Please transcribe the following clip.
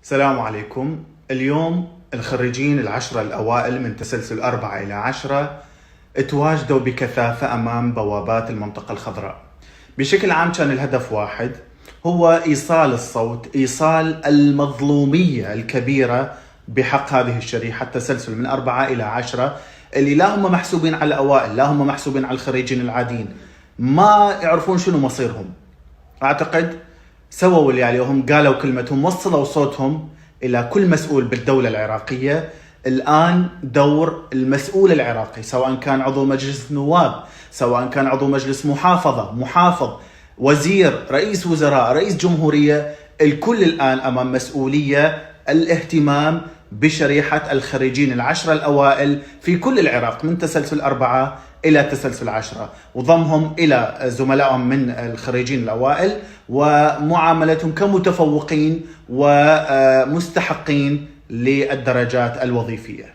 السلام عليكم. اليوم الخريجين العشرة الأوائل من تسلسل 4 إلى 10 تواجدوا بكثافة أمام بوابات المنطقة الخضراء. بشكل عام كان الهدف واحد، هو إيصال الصوت، إيصال المظلومية الكبيرة بحق هذه الشريحة التسلسل من 4 إلى 10 اللي لا هم محسوبين على الأوائل، لا هم محسوبين على الخريجين العاديين، ما يعرفون شنو مصيرهم. أعتقد سووا اللي عليهم، قالوا كلمتهم، وصلوا صوتهم إلى كل مسؤول بالدولة العراقية. الآن دور المسؤول العراقي، سواء كان عضو مجلس نواب، سواء كان عضو مجلس محافظ، وزير، رئيس وزراء، رئيس جمهورية، الكل الآن أمام مسؤولية الاهتمام بشريحة الخريجين العشرة الأوائل في كل العراق من تسلسل 4 إلى تسلسل 10، وضمهم إلى زملائهم من الخريجين الأوائل ومعاملتهم كمتفوقين ومستحقين للدرجات الوظيفية.